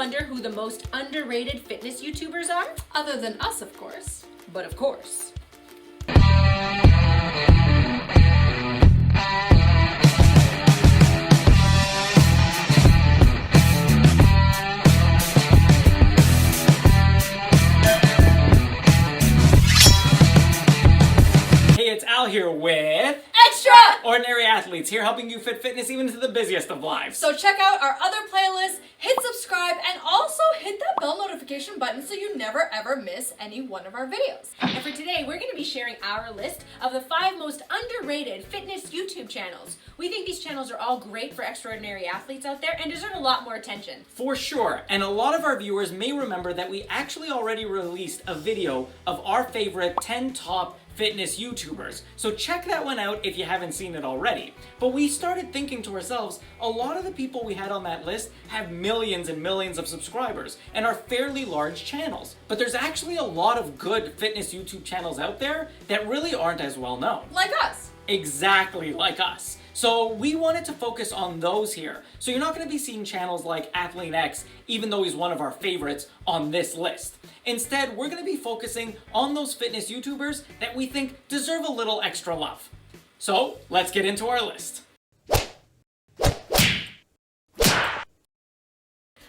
wonder who the most underrated fitness YouTubers are? Other than us, of course. But of course. It's Al here with Extraordinary Athletes, here helping you fit fitness even into the busiest of lives. So check out our other playlists, hit subscribe, and also hit that bell notification button so you never ever miss any one of our videos. And for today, we're going to be sharing our list of the 5 most underrated fitness YouTube channels. We think these channels are all great for extraordinary athletes out there and deserve a lot more attention. For sure, and a lot of our viewers may remember that we actually already released a video of our favorite 10 top fitness YouTubers. So check that one out if you haven't seen it already. But we started thinking to ourselves, a lot of the people we had on that list have millions and millions of subscribers and are fairly large channels. But there's actually a lot of good fitness YouTube channels out there that really aren't as well known. Like us. Exactly like us. So we wanted to focus on those here. So you're not going to be seeing channels like AthleanX, even though he's one of our favorites on this list. Instead, we're going to be focusing on those fitness YouTubers that we think deserve a little extra love. So let's get into our list.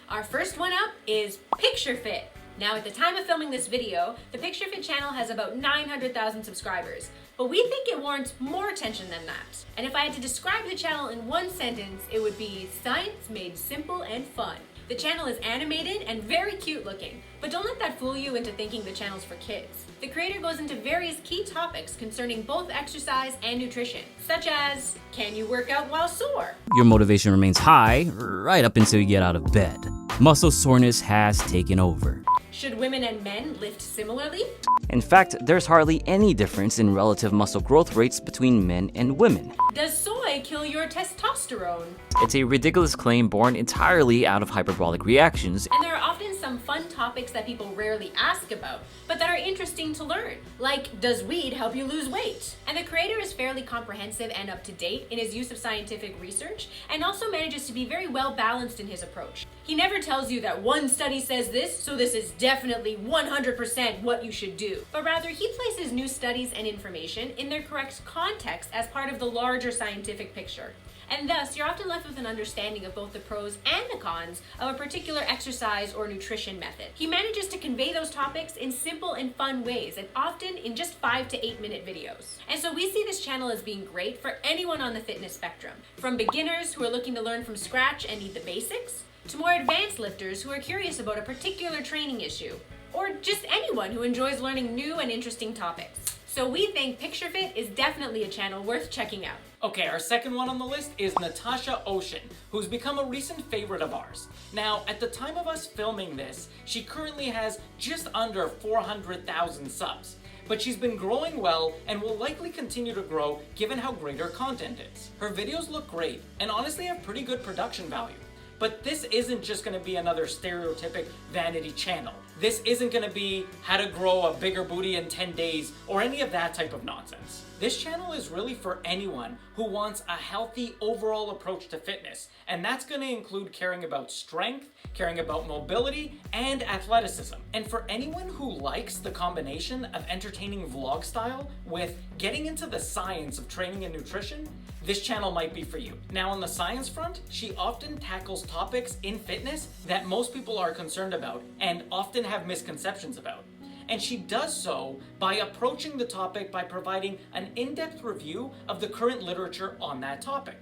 Our first one up is PictureFit. Now, at the time of filming this video, the PictureFit channel has about 900,000 subscribers, but we think it warrants more attention than that. And if I had to describe the channel in one sentence, it would be science made simple and fun. The channel is animated and very cute looking, but don't let that fool you into thinking the channel's for kids. The creator goes into various key topics concerning both exercise and nutrition, such as, can you work out while sore? Your motivation remains high right up until you get out of bed. Muscle soreness has taken over. Should women and men lift similarly? In fact, there's hardly any difference in relative muscle growth rates between men and women. Does soy kill your testosterone? It's a ridiculous claim born entirely out of hyperbolic reactions. And there are often some fun topics that people rarely ask about, but that are interesting to learn. Like, does weed help you lose weight? And the creator is fairly comprehensive and up to date in his use of scientific research, and also manages to be very well balanced in his approach. He never tells you that one study says this, so this is definitely 100% what you should do. But rather, he places new studies and information in their correct context as part of the larger scientific picture. And thus, you're often left with an understanding of both the pros and the cons of a particular exercise or nutrition method. He manages to convey those topics in simple and fun ways, and often in just 5 to 8 minute videos. And so we see this channel as being great for anyone on the fitness spectrum, from beginners who are looking to learn from scratch and need the basics, to more advanced lifters who are curious about a particular training issue, or just anyone who enjoys learning new and interesting topics. So we think PictureFit is definitely a channel worth checking out. Okay, our second one on the list is Natasha Ocean, who's become a recent favorite of ours. Now, at the time of us filming this, she currently has just under 400,000 subs. But she's been growing well and will likely continue to grow given how great her content is. Her videos look great and honestly have pretty good production value. But this isn't just going to be another stereotypic vanity channel. This isn't going to be how to grow a bigger booty in 10 days or any of that type of nonsense. This channel is really for anyone who wants a healthy overall approach to fitness, and that's going to include caring about strength, caring about mobility, and athleticism. And for anyone who likes the combination of entertaining vlog style with getting into the science of training and nutrition, this channel might be for you. Now, on the science front, she often tackles topics in fitness that most people are concerned about and often have misconceptions about. And she does so by approaching the topic by providing an in-depth review of the current literature on that topic.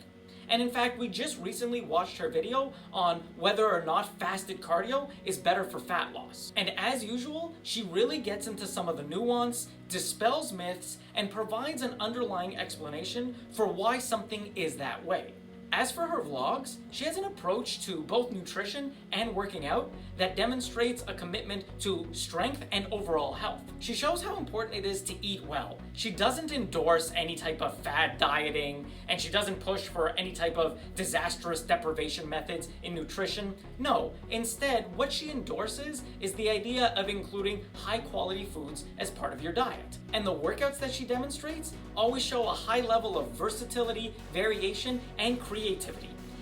And in fact, we just recently watched her video on whether or not fasted cardio is better for fat loss. And as usual, she really gets into some of the nuance, dispels myths, and provides an underlying explanation for why something is that way. As for her vlogs, she has an approach to both nutrition and working out that demonstrates a commitment to strength and overall health. She shows how important it is to eat well. She doesn't endorse any type of fad dieting, and she doesn't push for any type of disastrous deprivation methods in nutrition. No, instead, what she endorses is the idea of including high-quality foods as part of your diet. And the workouts that she demonstrates always show a high level of versatility, variation, and creativity.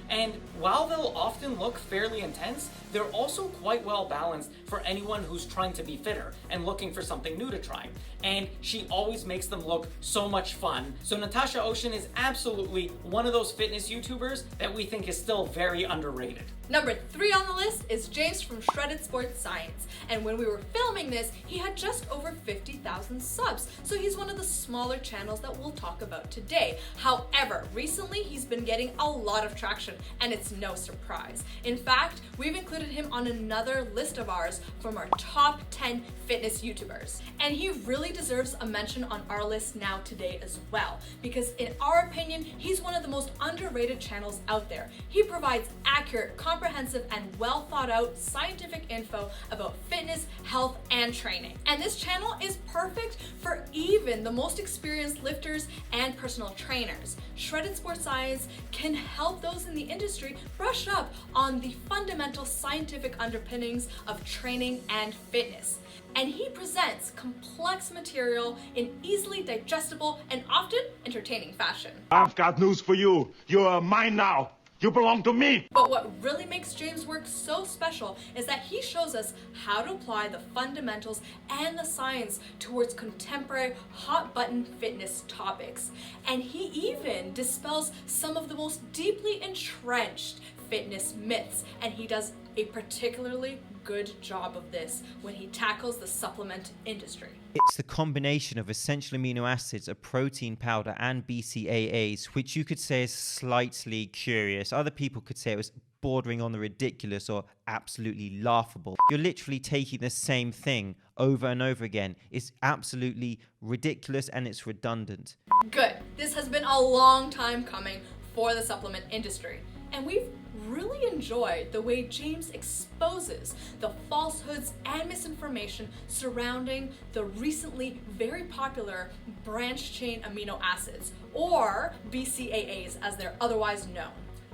And while they'll often look fairly intense, they're also quite well balanced for anyone who's trying to be fitter and looking for something new to try. And she always makes them look so much fun. So Natasha Ocean is absolutely one of those fitness YouTubers that we think is still very underrated. Number 3 on the list is James from Shredded Sports Science, and when we were filming this, he had just over 50,000 subs, so he's one of the smaller channels that we'll talk about today. However, recently he's been getting a lot of traction, and it's no surprise. In fact, we've included him on another list of ours from our top 10 fitness YouTubers, and he really deserves a mention on our list now today as well, because in our opinion, he's one of the most underrated channels out there. He provides accurate, comprehensive, and well thought out scientific info about fitness, health, and training. And this channel is perfect for even the most experienced lifters and personal trainers. Shredded Sports Science can help those in the industry brush up on the fundamental scientific underpinnings of training and fitness. And he presents complex material in easily digestible and often entertaining fashion. I've got news for you. You're mine now. You belong to me. But what really makes James' work so special is that he shows us how to apply the fundamentals and the science towards contemporary hot-button fitness topics. And he even dispels some of the most deeply entrenched fitness myths, and he does a particularly good job of this when he tackles the supplement industry. It's the combination of essential amino acids, a protein powder, and BCAAs, which you could say is slightly curious. Other people could say it was bordering on the ridiculous or absolutely laughable. You're literally taking the same thing over and over again. It's absolutely ridiculous and it's redundant. Good. This has been a long time coming for the supplement industry, and we've really enjoyed the way James exposes the falsehoods and misinformation surrounding the recently very popular branched chain amino acids, or BCAAs as they're otherwise known.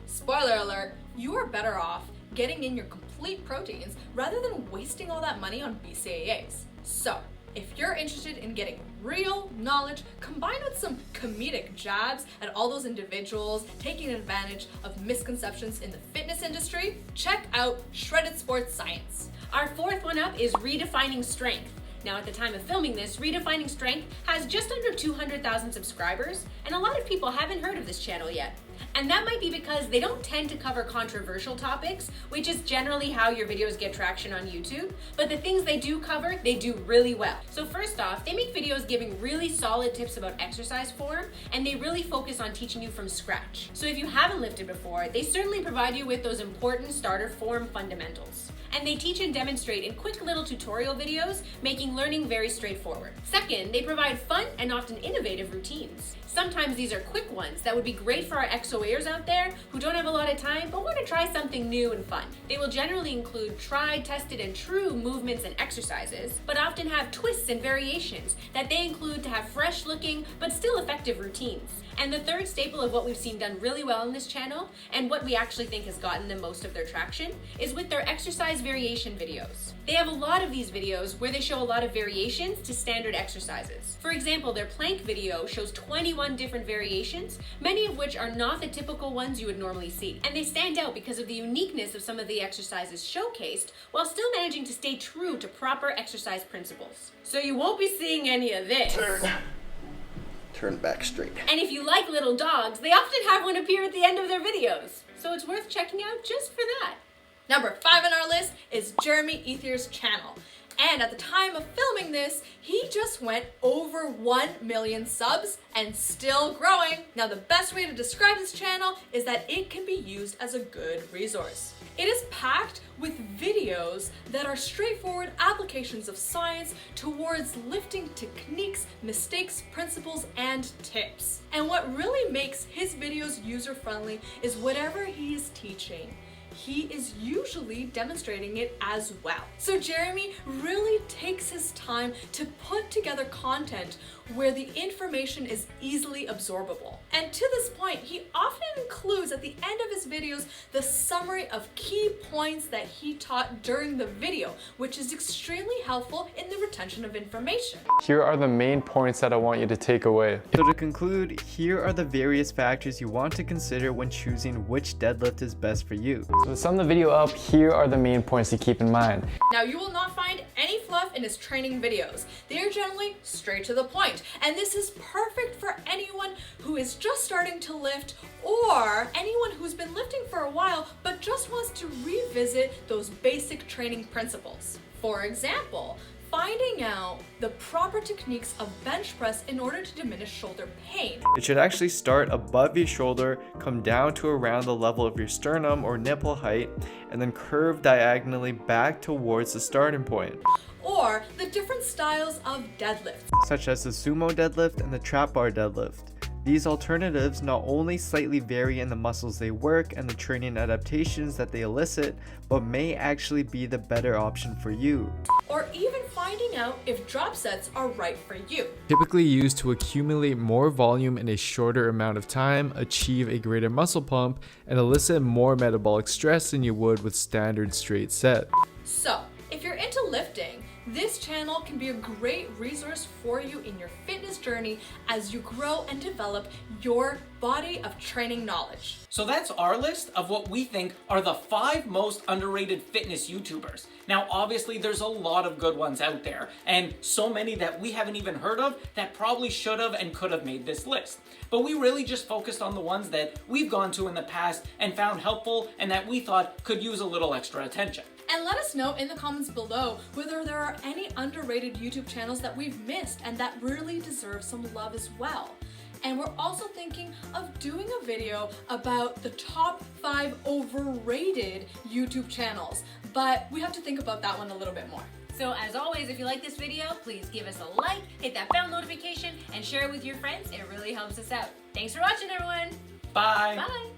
Spoiler alert, you are better off getting in your complete proteins rather than wasting all that money on BCAAs. So, if you're interested in getting real knowledge combined with some comedic jabs at all those individuals taking advantage of misconceptions in the fitness industry, check out Shredded Sports Science. Our 4th one up is Redefining Strength. Now, at the time of filming this, Redefining Strength has just under 200,000 subscribers, and a lot of people haven't heard of this channel yet. And that might be because they don't tend to cover controversial topics, which is generally how your videos get traction on YouTube. But the things they do cover, they do really well. So first off, they make videos giving really solid tips about exercise form, and they really focus on teaching you from scratch. So if you haven't lifted before, they certainly provide you with those important starter form fundamentals. And they teach and demonstrate in quick little tutorial videos, making learning very straightforward. Second, they provide fun and often innovative routines. Sometimes these are quick ones that would be great for our XOAers out there who don't have a lot of time but want to try something new and fun. They will generally include tried, tested, and true movements and exercises, but often have twists and variations that they include to have fresh looking but still effective routines. And the third staple of what we've seen done really well in this channel, and what we actually think has gotten them most of their traction, is with their exercise variation videos. They have a lot of these videos where they show a lot of variations to standard exercises. For example, their plank video shows 21 different variations, many of which are not the typical ones you would normally see. And they stand out because of the uniqueness of some of the exercises showcased, while still managing to stay true to proper exercise principles. So you won't be seeing any of this. Turn back straight. And if you like little dogs, they often have one appear at the end of their videos. So it's worth checking out just for that. Number 5 on our list is Jeremy Ethier's channel. And at the time of filming this, he just went over 1 million subs and still growing. Now, the best way to describe this channel is that it can be used as a good resource. It is packed with videos that are straightforward applications of science towards lifting techniques, mistakes, principles, and tips. And what really makes his videos user-friendly is whatever he is teaching, he is usually demonstrating it as well. So Jeremy really takes his time to put together content where the information is easily absorbable. And to this point, he often includes at the end of his videos the summary of key points that he taught during the video, which is extremely helpful in the retention of information. Here are the main points that I want you to take away. So to conclude, here are the various factors you want to consider when choosing which deadlift is best for you. So to sum the video up, here are the main points to keep in mind. Now, you will not find any fluff in his training videos. They are generally straight to the point, and this is perfect for anyone who is just starting to lift or anyone who's been lifting for a while but just wants to revisit those basic training principles. For example, finding out the proper techniques of bench press in order to diminish shoulder pain. It should actually start above your shoulder, come down to around the level of your sternum or nipple height, and then curve diagonally back towards the starting point. Or the different styles of deadlifts, such as the sumo deadlift and the trap bar deadlift. These alternatives not only slightly vary in the muscles they work and the training adaptations that they elicit, but may actually be the better option for you. Or even finding out if drop sets are right for you. Typically used to accumulate more volume in a shorter amount of time, achieve a greater muscle pump, and elicit more metabolic stress than you would with standard straight set. So, if you're into lifting, this channel can be a great resource for you in your fitness journey as you grow and develop your body of training knowledge. So that's our list of what we think are the 5 most underrated fitness YouTubers. Now, obviously, there's a lot of good ones out there, and so many that we haven't even heard of that probably should have and could have made this list. But we really just focused on the ones that we've gone to in the past and found helpful and that we thought could use a little extra attention. And let us know in the comments below whether there are any underrated YouTube channels that we've missed and that really deserve some love as well. And we're also thinking of doing a video about the top 5 overrated YouTube channels, but we have to think about that one a little bit more. So as always, if you like this video, please give us a like, hit that bell notification, and share it with your friends. It really helps us out. Thanks for watching, everyone. Bye. Bye.